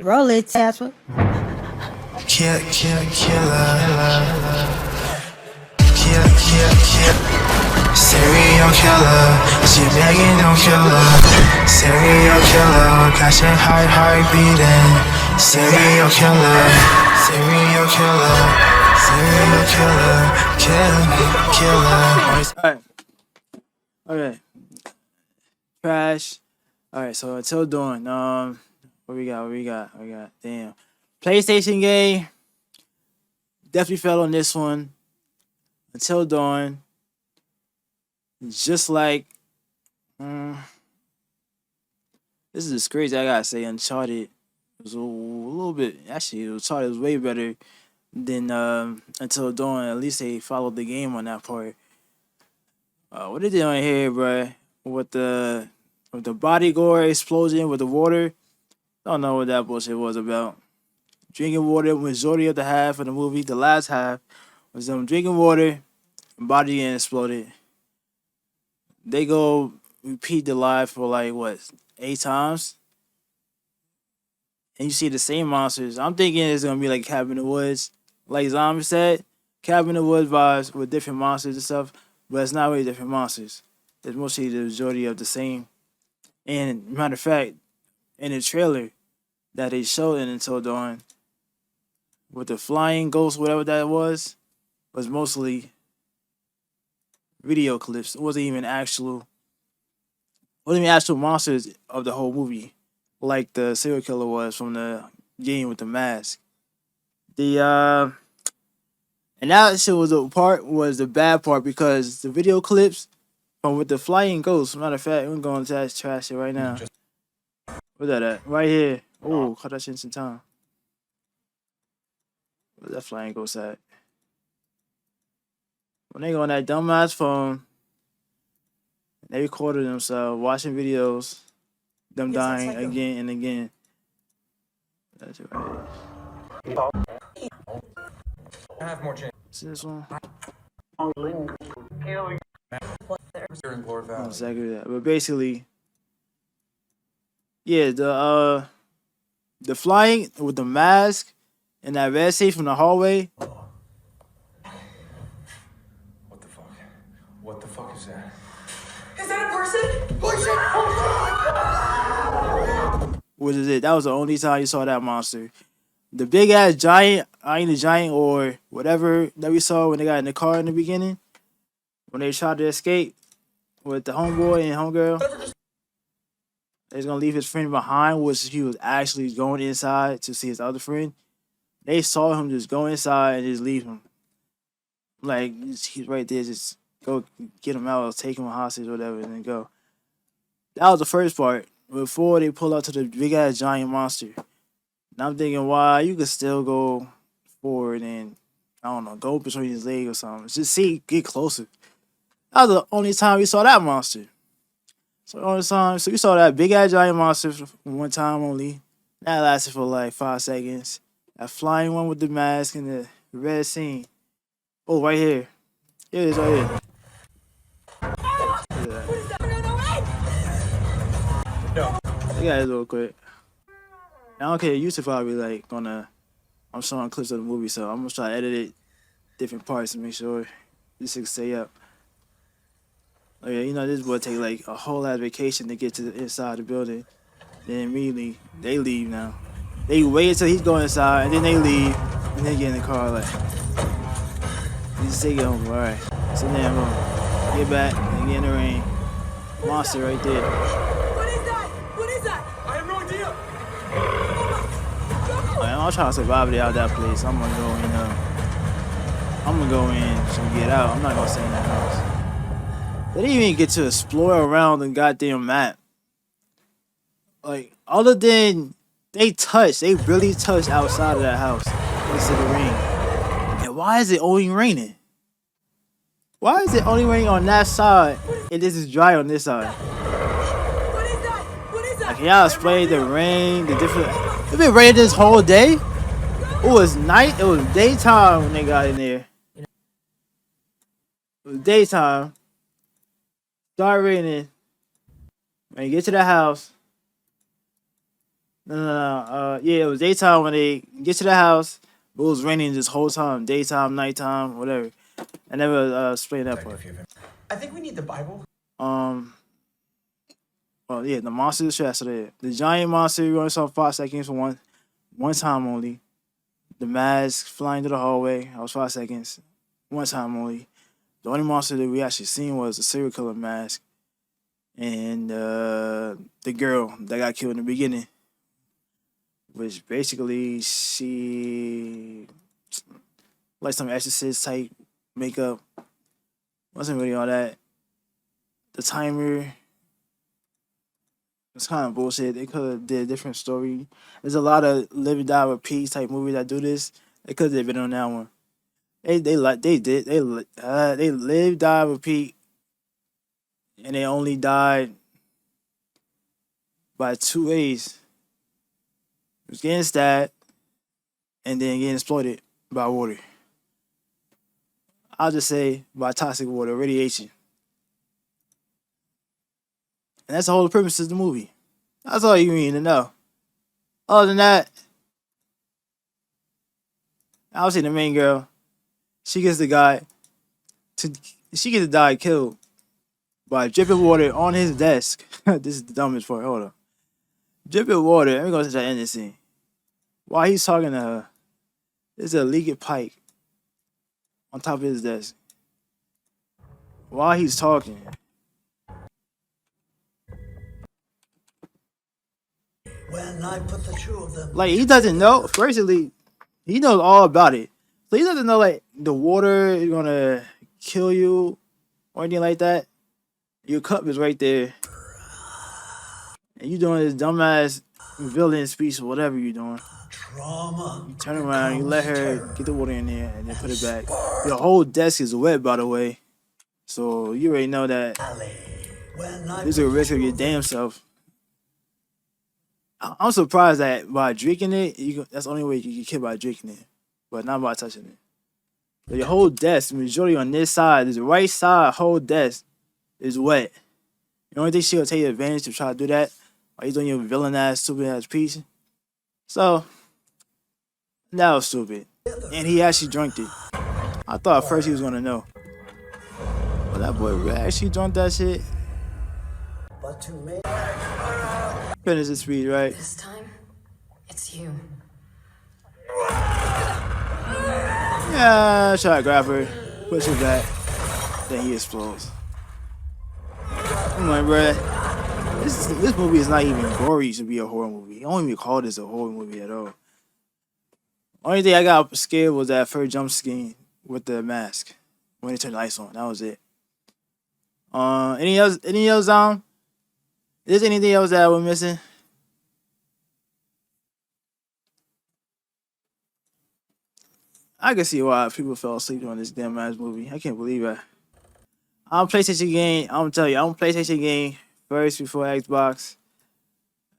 Roll it, Tasha. Killer. Serial killer. She begging no killer. Serial killer. Passion heart beating. Serial killer. Serial killer. Serial killer. Killer. Okay. Crash. Alright, so until dawn. What we got? Damn. PlayStation game. Definitely fell on this one. Until dawn. Just like this is just crazy. I gotta say, Uncharted was a little bit. Actually, Uncharted was way better than Until Dawn. At least they followed the game on that part. What they did on here, bruh, with the body gore explosion with the water. I don't know what that bullshit was about. Drinking water, majority of the half of the movie, the last half was them drinking water, body getting exploded. They go repeat the live for like what 8 times, and you see the same monsters. I'm thinking it's gonna be like Cabin in the Woods, like Zombie said, Cabin in the Woods vibes with different monsters and stuff, but it's not really different monsters. It's mostly the majority of the same. And matter of fact, in the trailer that they showed in Until Dawn, with the flying ghost, whatever that was mostly video clips. It wasn't even actual monsters of the whole movie, like the serial killer was from the game with the mask. And that shit was the bad part because the video clips from with the flying ghosts. Matter of fact, we're going to that trash shit right now. Where's that at? Right here. Oh, caught that shit in some time. Where's that flying ghost at? When they go on that dumbass phone, they recorded themselves watching videos, them dying again and again. That's it right here. I have more chance. See this one? Exactly that. But basically, yeah, the flying with the mask and that red safe from the hallway. What the fuck? What the fuck is that? Is that a person? What is it? That was the only time you saw that monster. The big ass giant, the giant or whatever that we saw when they got in the car in the beginning, when they tried to escape with the homeboy and homegirl. They was gonna leave his friend behind, which he was actually going inside to see his other friend. They saw him just go inside and just leave him. Like, he's right there, just go get him out, take him hostage or whatever, and then go. That was the first part, before they pull up to the big ass giant monster. And I'm thinking, why you could still go forward and, I don't know, go between his legs or something. Just get closer. That was the only time we saw that monster. So the only time, so we saw that big ass giant monster one time only. That lasted for like 5 seconds. That flying one with the mask and the red scene. Oh, right here. Here it is right here. No. Look at this real quick. I don't care. YouTube probably like I'm showing clips of the movie, so I'm gonna try to edit it different parts to make sure this can stay up. Oh yeah, this would take like a whole lot of vacation to get to the inside the building. Then immediately they leave now. They wait until he's going inside and then they leave and then get in the car like you just take it home. Alright. So then get back and get in the rain. Monster right there. What is that? What is that? I have no idea. I'm trying to survive it out that place. I'm gonna go in and get out. I'm not gonna stay in that house. They didn't even get to explore around the goddamn map. Like, other than they really touched outside of that house instead of rain. And why is it only raining? Why is it only raining on that side and this is dry on this side? What is that? What is that? Like, can y'all explain the rain, the different... It's been raining this whole day? It was night, it was daytime when they got in there. It was daytime. Started raining. When you get to the house, No. Yeah, it was daytime when they get to the house. But it was raining this whole time, daytime, nighttime, whatever. I never explained that part. I think we need the Bible. Um, well, yeah, the monster is trash. So the giant monster we only saw 5 seconds for one time only. The mask flying through the hallway. That was 5 seconds. One time only. The only monster that we actually seen was the serial killer mask and the girl that got killed in the beginning, which basically she like some exorcist type makeup. Wasn't really all that. The timer was kind of bullshit. They could have did a different story. There's a lot of live die repeat type movies that do this. They could have been on that one. They live die repeat, and they only died by 2 ways. It was getting stabbed and then getting exploited by water. I'll just say by toxic water, radiation. And that's the whole purpose of the movie. That's all you need to know. Other than that, obviously the main girl, she gets the guy killed by dripping water on his desk. This is the dumbest part. Hold on. Dripping water. Let me go to the ending scene. While he's talking to her, there's a leaking pipe on top of his desk. While he's talking. When I put the two of them. Like, he doesn't know. Firstly, he knows all about it. So he doesn't know, like, the water is going to kill you or anything like that. Your cup is right there. And you doing this dumbass villain speech or whatever you're doing. Trauma. You turn around, you let her get the water in there and then put it back. Your whole desk is wet, by the way. So you already know that there's a risk of your damn self. I'm surprised that by drinking it, that's the only way you can get killed by drinking it, but not by touching it. But your whole desk, majority on this side, this right side, whole desk is wet. The only thing she'll take advantage to try to do that while you doing your villain ass, stupid ass piece. So that was stupid, and he actually drank it. I thought at first he was gonna know, but that boy actually drank that shit. But to make Finish the speed, right? This time, it's you. Yeah, try to grab her, push her back, then he explodes. I'm like, bruh, this movie is not even gory to be a horror movie. I don't even call this a horror movie at all. Only thing I got scared was that first jump scene with the mask when they turned the lights on. That was it. Any else? Is there anything else that we're missing? I can see why people fell asleep on this damn ass movie. I can't believe it. I'm PlayStation game. I'm telling you, I'm PlayStation game first before Xbox.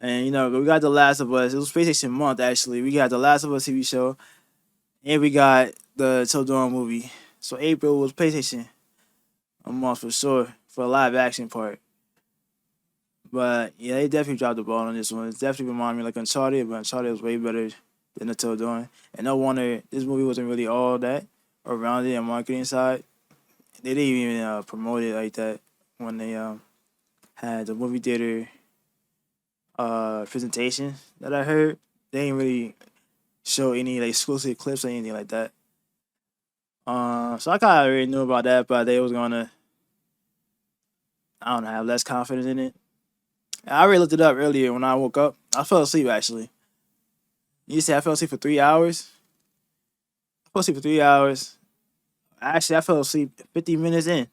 And you know, we got The Last of Us. It was PlayStation month actually. We got The Last of Us TV show, and we got the Till Dawn movie. So April was PlayStation a month for sure for the live action part. But yeah, they definitely dropped the ball on this one. It's definitely reminded me like Uncharted, but Uncharted was way better than the Till Dawn. And no wonder this movie wasn't really all that around it and marketing side. They didn't even promote it like that when they had the movie theater presentation that I heard. They didn't really show any like exclusive clips or anything like that. So I kind of already knew about that, but they was gonna, I don't know, have less confidence in it. I already looked it up earlier when I woke up. I fell asleep actually. You say I fell asleep for 3 hours? I fell asleep for 3 hours. Actually, I fell asleep 50 minutes in.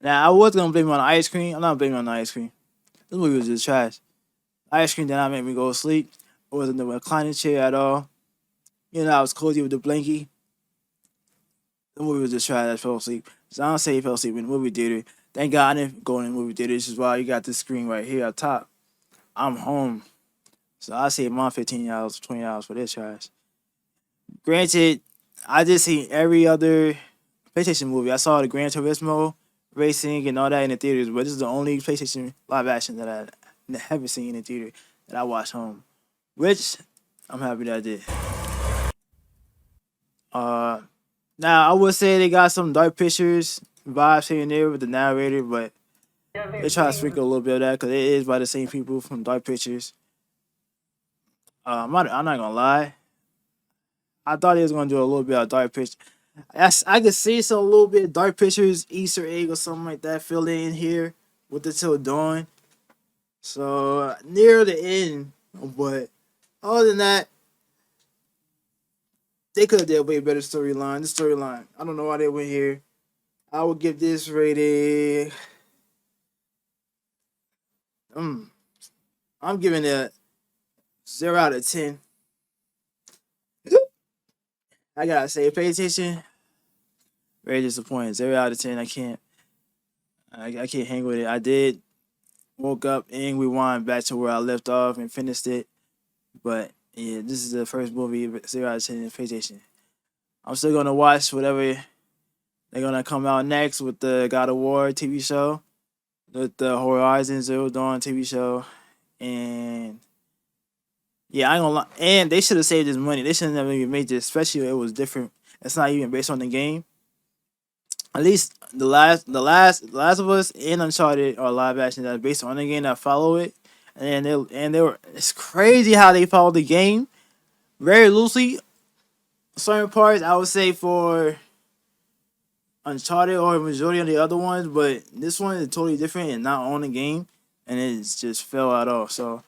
Now, I was going to blame it on the ice cream. I'm not blaming it on the ice cream. This movie was just trash. Ice cream did not make me go to sleep. It wasn't the reclining chair at all. You know, I was cozy with the blankie. The movie was just trash. I fell asleep. So I don't say he fell asleep in the movie theater. Thank God I didn't go in the movie theater. This is why you got this screen right here up top. I'm home. So I saved my $15, $20 for this trash. Granted, I just seen every other PlayStation movie. I saw the Gran Turismo racing and all that in the theaters, but this is the only PlayStation live action that I haven't seen in the theater that I watched home, which I'm happy that I did. Now I would say they got some dark pictures vibes here and there with the narrator, but they try to sprinkle a little bit of that because it is by the same people from Dark Pictures. I'm not gonna lie. I thought he was gonna do a little bit of Dark Pictures. I could see some little bit of Dark Pictures Easter egg or something like that filled in here with the Till Dawn. So near the end, but other than that, they could have did a way better storyline. The storyline, I don't know why they went here. I would give this rating. I'm giving it 0 out of 10. I gotta say, pay attention. Very disappointed. 0 out of 10. I can't hang with it. I did woke up and rewind back to where I left off and finished it. But yeah, this is the first movie 0 out of 10. Pay attention. I'm still gonna watch whatever they're gonna come out next with the God of War TV show, with the Horizon Zero Dawn TV show, and yeah, I ain't gonna lie. And they should have saved this money. They shouldn't have even made this, especially if it was different. It's not even based on the game. At least the Last of Us and Uncharted are live action that are based on the game that follow it. They were it's crazy how they follow the game very loosely. Certain parts I would say for Uncharted or majority of the other ones, but this one is totally different and not on the game, and it just fell out off. So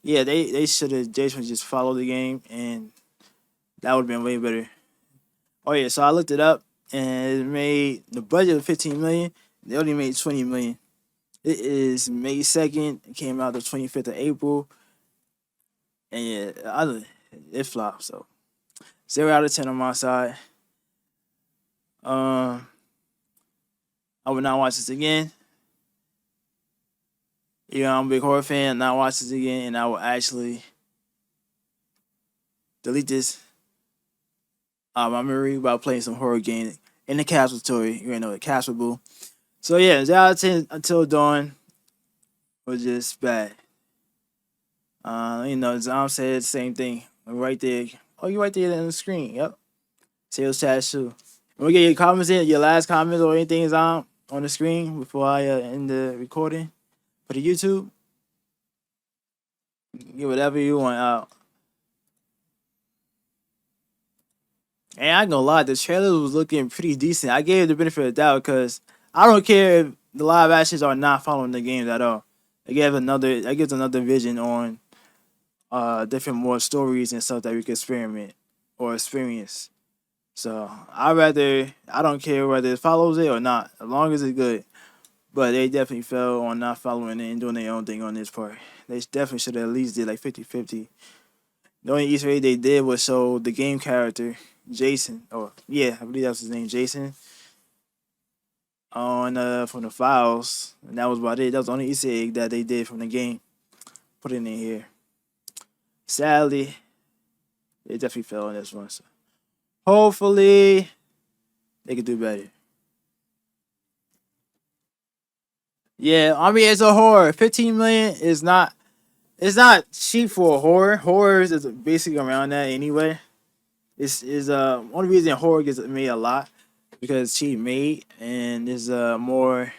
yeah, they should have just followed the game, and that would have been way better. Oh yeah, so I looked it up, and it made the budget of 15 million. They only made 20 million. It is May 2nd. It came out the 25th of April, and yeah, it flopped. So 0 out of 10 on my side. I would not watch this again. I'm a big horror fan. Not watch this again, and I will actually delete this out of my memory by playing some horror game in the Castle story. You know the Castle Boo. So yeah, 0 out of 10 Until Dawn was just bad. Zom said the same thing right there. Oh, you right there on the screen. Yep. Sales tattoo. We'll get your comments in, your last comments or anything is on the screen before I end the recording for the YouTube. Get whatever you want out. And I ain't gonna lie, the trailer was looking pretty decent. I gave it the benefit of the doubt because I don't care if the live actions are not following the games at all. It gives another vision on different more stories and stuff that we can experiment or experience. So I don't care whether it follows it or not, as long as it's good. But they definitely fell on not following it and doing their own thing on this part. They definitely should have at least did like 50-50. The only Easter egg they did was show the game character, Jason. Oh, yeah, I believe that was his name, Jason. On from the files. And that was about it. That was the only Easter egg that they did from the game. Put it in here. Sadly, they definitely fell on this one. So hopefully they could do better. Yeah, I mean it's a horror. 15 million is not cheap for a horror. Horrors is basically around that anyway. It's one reason horror gets made a lot because it's cheap made and there's a more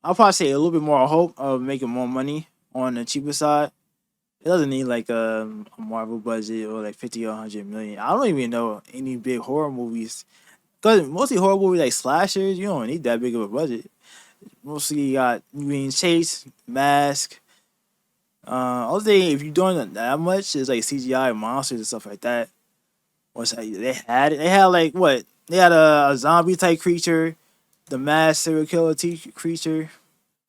I'll probably say a little bit more hope of making more money on the cheaper side. It doesn't need like a Marvel budget or like 50 or 100 million. I don't even know any big horror movies. Because mostly horror movies like slashers, you don't need that big of a budget. Mostly you got Chase, Mask. Other thing, if you're doing that much, is like CGI monsters and stuff like that. They had like what? They had a zombie type creature, the Mask serial killer creature.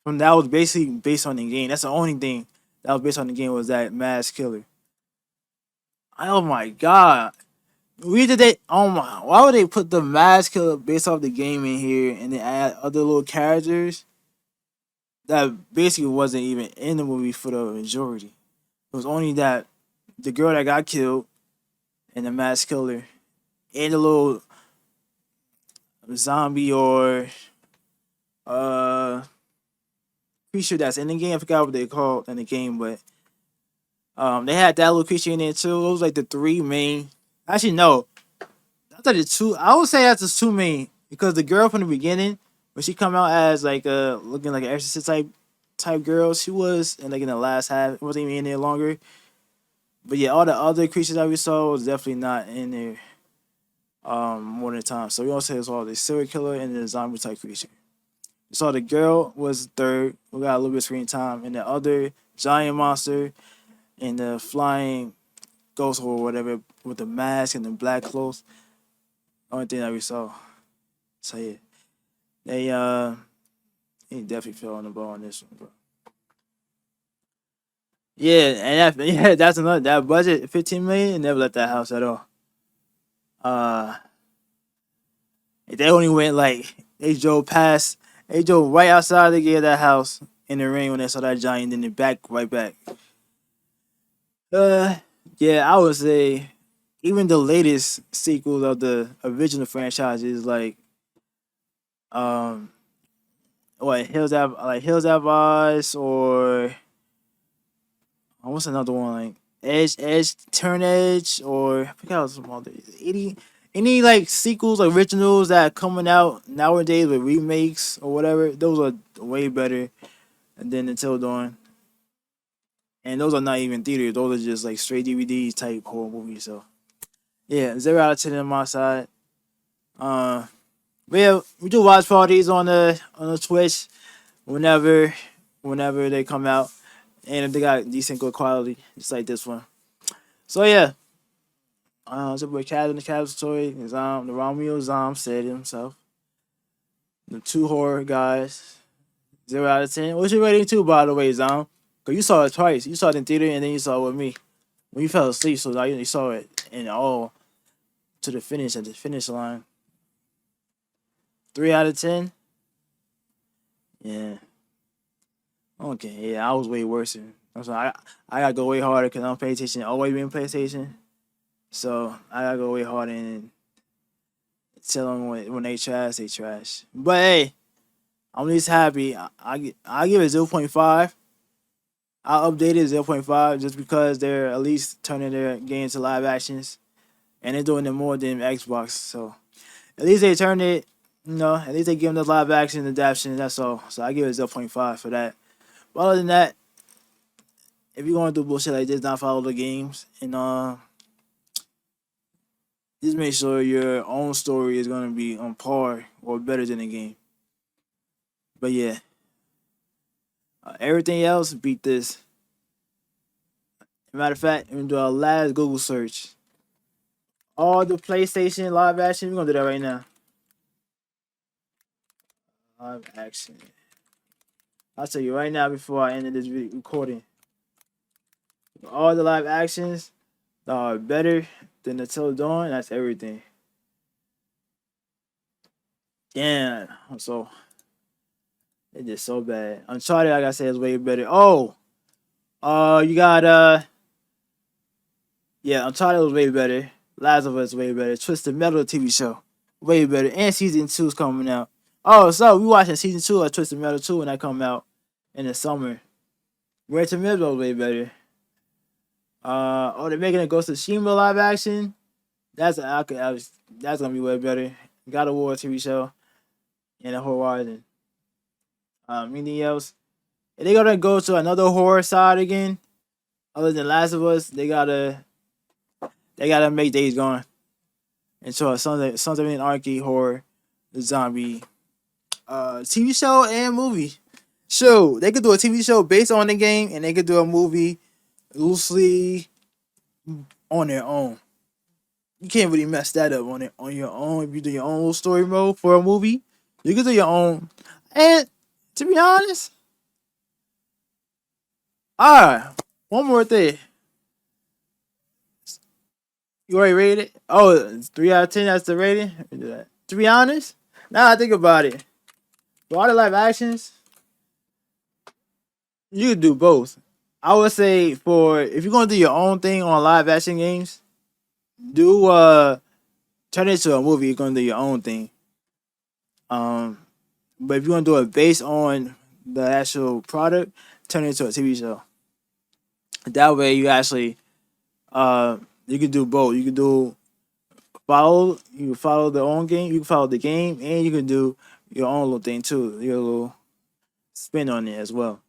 That was basically based on the game. That's the only thing that was based on the game was that Mask killer. Oh my god. Why would they put the Mask Killer based off the game in here and then add other little characters that basically wasn't even in the movie for the majority? It was only that the girl that got killed and the Mask Killer and the little zombie or creature that's in the game. I forgot what they called in the game, but they had that little creature in there too. It was like the three main. Actually, no, I thought the two. I would say that's the two main because the girl from the beginning, when she come out as like looking like an exorcist type girl, she was and like in the last half, it wasn't even in there longer. But yeah, all the other creatures that we saw was definitely not in there more than time. So we all say it's all the serial killer and the zombie type creature. So the girl was third. We got a little bit of screen time, and the other giant monster and the flying ghost or whatever with the mask and the black clothes. Only thing that we saw. So yeah, they definitely fell on the ball on this one, bro. Yeah, and that's another that budget 15 million never left that house at all. Uh, they only went like they drove right outside the gate of that house in the rain when they saw that giant, then they back right back. Uh, yeah, I would say even the latest sequels of the original franchises, like um, Hills Have Eyes, or what's another one like Turn Edge, or I forgot what some other any like sequels, originals that are coming out nowadays with remakes or whatever. Those are way better than Until Dawn. And those are not even theaters. Those are just like straight DVD type horror movies. So yeah, 0 out of 10 on my side. But yeah, we do watch parties on the Twitch whenever they come out, and if they got decent good quality, just like this one. So yeah, it's a boy Cat in the Cat story. Is the Romeo Zom said it himself. The two horror guys. 0 out of 10. What's your rating too, by the way, Zom? Cause you saw it twice. You saw it in theater and then you saw it with me. When you fell asleep, so now you saw it in all to the finish at the finish line. 3 out of 10. Yeah. Okay. Yeah, I was way worse. I'm sorry. I gotta go way harder because I'm PlayStation. Always been PlayStation. So I gotta go way harder and tell them when they trash, they trash. But hey, I'm at least happy. I give it 0.5. I'll update it 0.5 just because they're at least turning their games to live actions. And they're doing it more than Xbox. So at least they turned it, at least they give them the live action adaptation. That's all. So I give it 0.5 for that. But other than that, if you're going to do bullshit like this, not follow the games. And just make sure your own story is going to be on par or better than the game. But yeah. Everything else beat this. Matter of fact, we're going to do our last Google search. All the PlayStation live action. We're going to do that right now. Live action. I'll tell you right now before I end this video recording. All the live actions are better than Until Dawn. That's everything. Damn. So, it did so bad. Uncharted, like I said, is way better. Oh! You got, yeah, Uncharted was way better. Last of Us way better. Twisted Metal TV show. Way better. And season 2 is coming out. Oh, so we watching season 2 of Twisted Metal 2 when that come out in the summer. Red to Middle way better. They're making a Ghost of Tsushima live action. That's gonna be way better. God of War TV show. And a Horizon. Anything else? If they gonna go to another horror side again, other than Last of Us, they gotta make Days Gone into a Sons of Anarchy horror zombie TV show and movie. So they could do a TV show based on the game, and they could do a movie loosely on their own. You can't really mess that up on your own. If you do your own little story mode for a movie, you can do your own. And to be honest, alright, one more thing. You already rated it? Oh, it's 3 out of 10. That's the rating. Let me do that. To be honest, now I think about it, for all the live actions, you could do both. I would say if you're gonna do your own thing on live action games, turn it into a movie. You're gonna do your own thing. But if you're gonna do it based on the actual product, turn it into a TV show. That way, you actually you can do both. You can follow the own game. You can follow the game, and you can do your own little thing too. Your little spin on it as well.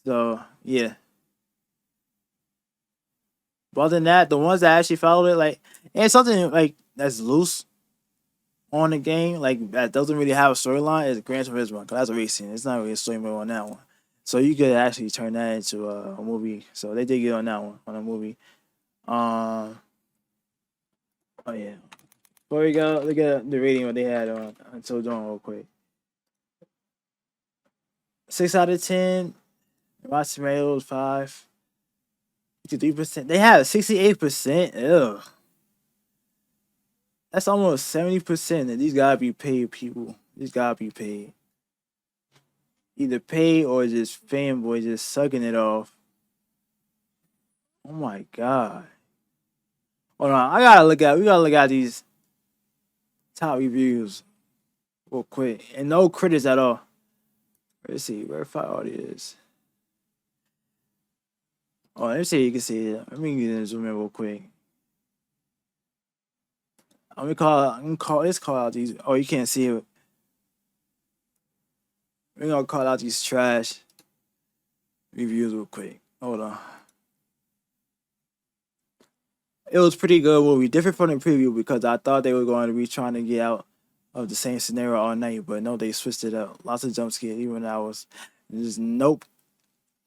So yeah. But other than that, the ones that actually followed it, like, and something like that's loose on the game, like that doesn't really have a storyline, is Gran Turismo, because that's a racing. It's not really a story mode on that one. So you could actually turn that into a movie. So they did get on that one, on a movie. Oh yeah. Before we go, look at the rating what they had on Until Dawn real quick. 6 out of 10. Rotten Tomatoes 5. 53%. They have 68%. Ew. That's almost 70%. And these gotta be paid people. These gotta be paid. Either paid or just fanboy just sucking it off. Oh my god. Hold on. We gotta look at these top reviews real quick. And no critics at all. Let's see. Verified audience. Oh, let me see. You can see it. Let me zoom in real quick. Let's call out these. Oh, you can't see it. We're gonna call out these trash reviews real quick. Hold on. It was pretty good movie. Different from the preview because I thought they were going to be trying to get out of the same scenario all night, but no, they switched it up. Lots of jump scares, even I was just nope.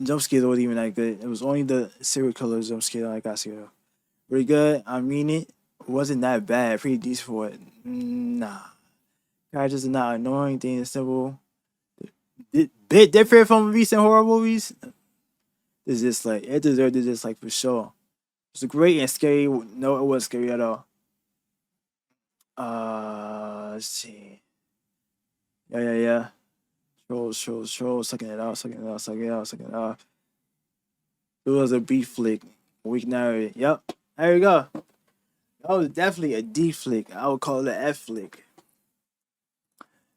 Jump scares wasn't even that good. It was only the serial killer jump scare I got scared of. Pretty good. I mean it. Wasn't that bad. Pretty decent for it. Nah. Characters are not annoying. Things are simple. Bit different from recent horror movies. It's just like it deserved a dislike for sure. It's great and scary. No, it wasn't scary at all. Let's see. Yeah. Trolls. Sucking it out. It was a B flick. Weak narrative. Yep. There we go. That was definitely a D flick. I would call it an F flick.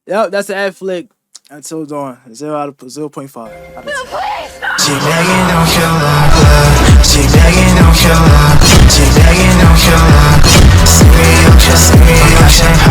Yep, that's an F flick. Until Dawn. 0 out of 0.5. She begging, don't kill her. She begging, don't kill her. She begging, don't kill her. Serial killer.